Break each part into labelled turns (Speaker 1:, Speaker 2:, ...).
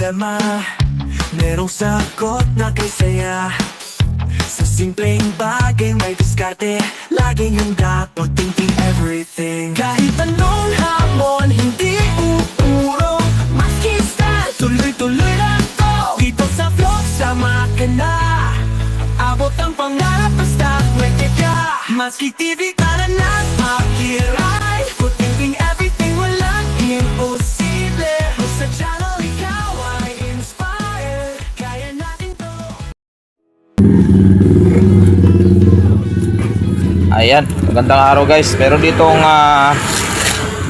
Speaker 1: problema, merong sagot na kay saya. Sa simpleng bagay may diskarte, laging handa, thinking everything. Kahit anong hamon, hindi uurong makista, tuloy-tuloy lang to. Dito sa vlog, sama ka na. Abot ang pangarap, basta pwede ka. Maski TV ka na ng akiray, thinking everything, walang imposible. Sa channel, ikaw ay inspired, kaya natin to.
Speaker 2: Ayan, magandang araw guys. Meron ditong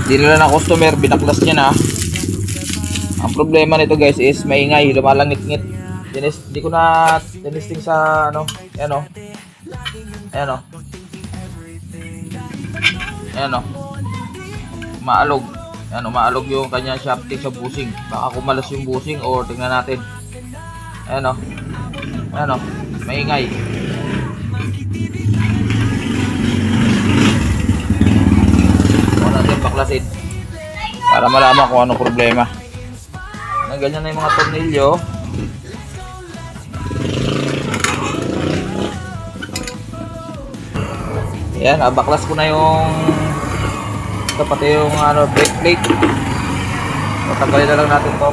Speaker 2: dinala ng customer, binaklas niya na. Ang problema nito guys is maingay, lumalangit-ngit. Hindi ko na tinisting sa ano, ayan o. Ayan o. Ayan o. Maalog. Ayan o, maalog yung kanya shafting sa busing. Baka kumalas yung busing o tingnan natin. Ayan o. Ayan o, maingay. Baklasin para malaman kung anong problema. Ganyan na yung mga tornilyo. Ayan, baklas ko na yung ito, pati yung brake plate. Tatanggalin na lang natin to.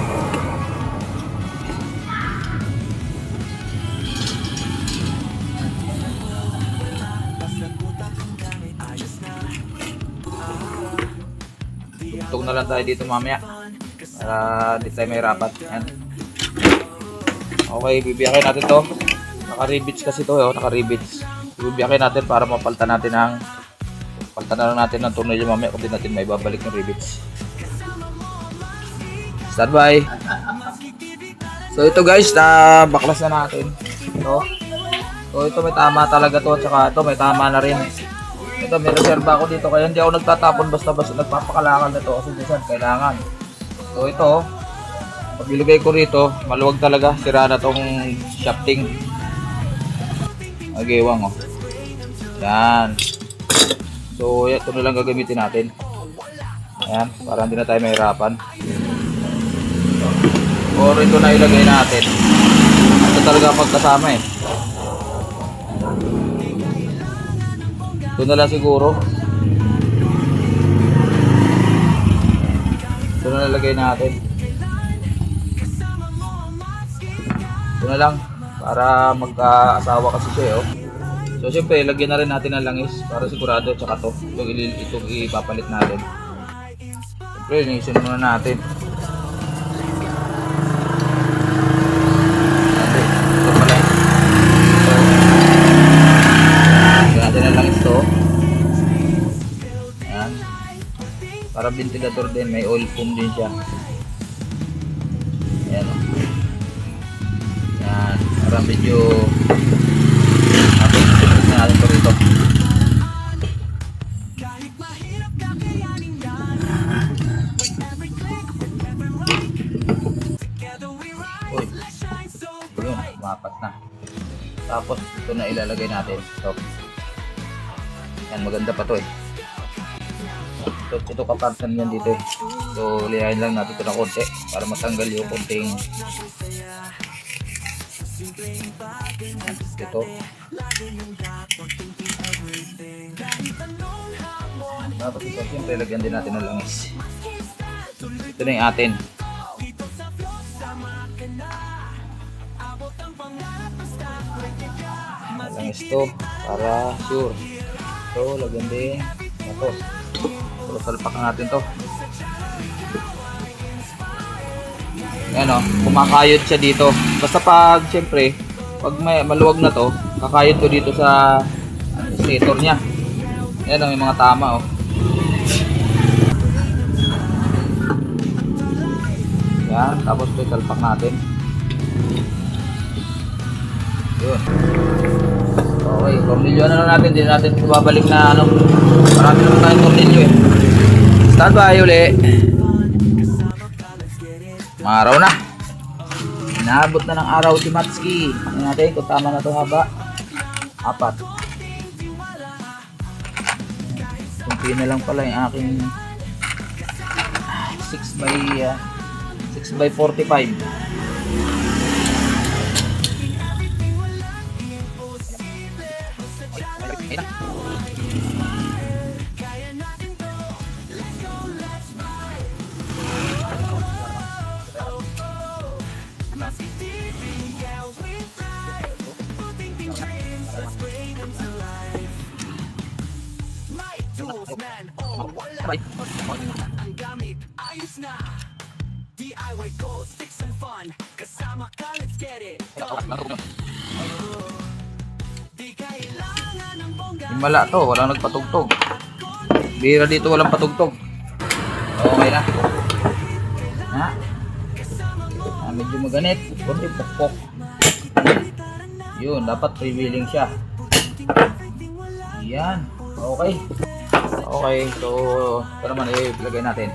Speaker 2: Tugtog na lang tayo dito mamaya para di tayo mahirapan. Yan. Okay, bibiyakin natin to. Naka-rivets kasi to, naka-rivets. Bibiyakin natin para mapalitan natin palitan na lang natin ng tornilyo mamaya kung di natin may babalik yung rivets. Stand by. So ito guys, na baklas na natin. So ito may tama talaga to, at saka ito may tama na rin. Ito, may reserva ako dito kaya hindi ako nagtatapon basta-basta nagpapakalakal na to kasi minsan kailangan. So ito, pag ilagay ko rito, maluwag talaga, sira na tong shafting. Agewang oh. Yan. So ito na lang gagamitin natin. Ayan, para hindi na tayo mahirapan. Or ito na ilagay natin. Ito talaga pagkasama eh. Ito na lang siguro. Ito na nalagay natin. Ito na lang. Para magkaasawa kasi siya oh. So siyempre, lagyan na rin natin ng langis para sigurado. Tsaka to, itong ipapalit natin. Siyempre, linisin muna natin. Ito pala. Lagyan natin ng langis to. Ayan. Para ventilator din, may oil foam din siya. Ayan o. Ayan. Para medyo tulis na natin ito rito. Uy. Yun, umapat na. Tapos ito na ilalagay natin. So, yan, maganda pa to eh. Ito kapartan yan dito eh. So lihain lang natin ito na konti para matanggal yung konting ito. Tapos ito siyempre lagyan din natin ng langis. Ito na yung atin. Langis to para sure. So lagyan din ito. So salpak natin to. Ayan o, kumakayod siya dito. Basta pag siyempre pag maluwag na to, kakayod ko dito sa stator nya. Ayan o, may mga tama o. Yan, tapos ito salpak natin. Yun. Okay, tornilyo na lang natin. Hindi natin babalik na ano. Marami naman tayong tornilyo eh. Stand by uli. Maaraw na. Inaabot na ng araw si Matski. Tingnan natin kung tama na ito haba. 4. Kunti na lang pala yung aking 6 by 6x45.
Speaker 1: Ang gamit, ayos na. DIY goals, sticks and fun. Kasama ka, let's get it. Di kailangan ng bongga.
Speaker 2: Himala to, walang nagpatugtog. Bira dito walang patugtog. Okay na. Ha? Medyo maganit. Kunti pokpok. Yun, dapat prevailing siya. Yan. Okay. Okay, so ito naman ilagay natin.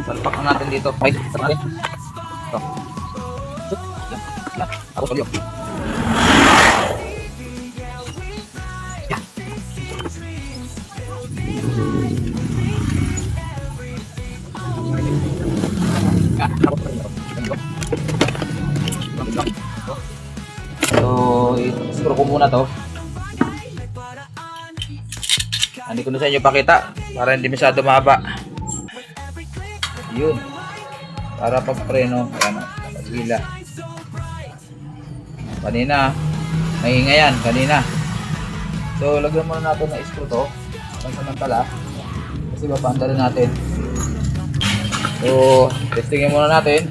Speaker 2: Salpak na natin dito. Ay, salpak natin. Ito. Tapos ulit. So, i-screw ko muna to. Hindi ko na sa inyo pakita para hindi masyado mahaba. Yun. Para pag preno, ayan o, pag-hila. Kanina, maingay yan, kanina. So, lagyan muna natin na screw to. Pansamantala. Kasi papaanda rin natin. So, testingin muna natin.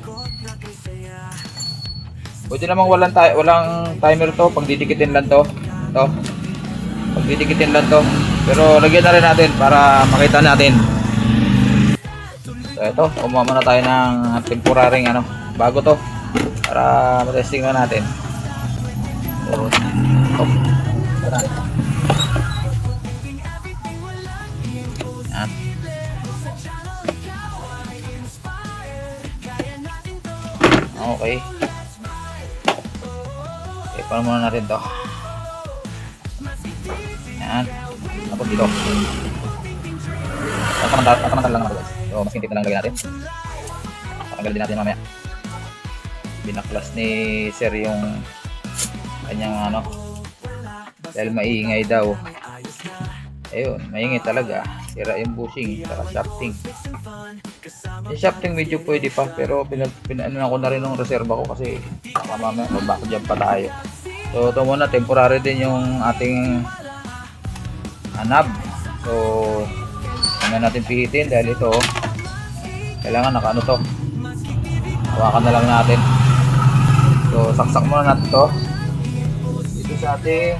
Speaker 2: Pwede namang walang timer to, pagdidikitin lang to. Ito. Pagdidikitin lang to. Pero lagyan na rin natin para makita natin. So ito, kumuha muna tayo ng temporaring bago to. Para matesting na natin. So, yan. Okay. Okay, paano muna natin to. Yan. Tapos dito. Tamantal lang naman guys. So, mas kintik na lang lagyan natin. Patanggal din natin mamaya. Binaklas ni Sir yung kanyang dahil maingay daw. Ayun, maingay talaga. Sira yung bushing, saka shafting. Yung shafting medyo pwede pa, pero pinano ko na rin ng reserva ko kasi mamaya mag-backjump pa tayo. So, ito muna, temporary din yung ating knob. So, hindi natin pihitin dahil ito kailangan nakaano to. Hawakan na lang natin. So, saksak muna natin to dito sa ating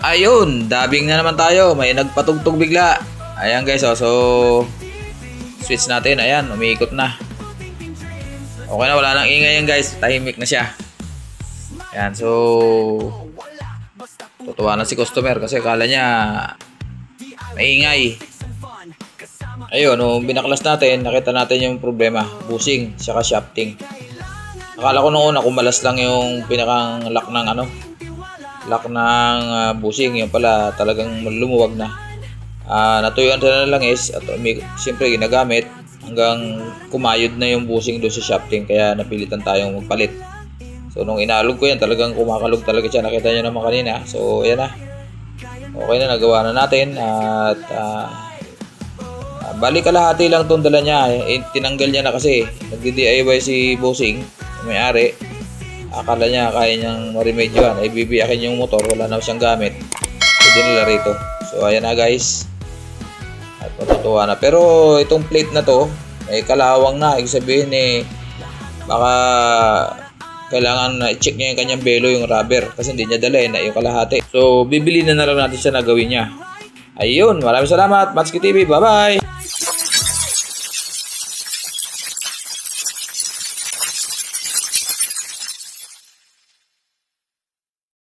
Speaker 2: ayun, dubbing na naman tayo. May nagpatugtog bigla. Ayan guys, so switch natin. Ayan, umiikot na. Okay na, wala nang ingay yan guys. Tahimik na siya. Ayan, so tutuwa na si customer kasi akala niya maingay. Ayun, binaklas natin, nakita natin yung problema, bushing, saka shafting. Akala ko noon kumalas lang yung pinakang lock ng bushing, yung pala talagang lumuwag na. Natuyuan na lang at siyempre ginagamit hanggang kumayod na yung bushing doon sa shafting, kaya napilitan tayong magpalit. So nung inaalog ko yan, talagang kumakalog talaga siya, nakita nyo naman kanina. So ayan na, okay na, nagawa na natin at bali kalahati lang itong dala niya. Tinanggal niya na kasi nagdi-DIY si bossing, may-ari. Akala niya kaya niyang maremedyohan, ay bibiyakin yung motor, wala na siyang gamit, pwede nila rito. So ayan na guys, at matutuwa na. Pero itong plate na to ay kalawang na, ibig sabihin baka kailangan na i-check niya yung kanyang belo, yung rubber, kasi hindi niya dala na yung kalahati. So bibili na lang natin siya na gawin niya. Ayun, maraming salamat, Matsky TV, bye bye.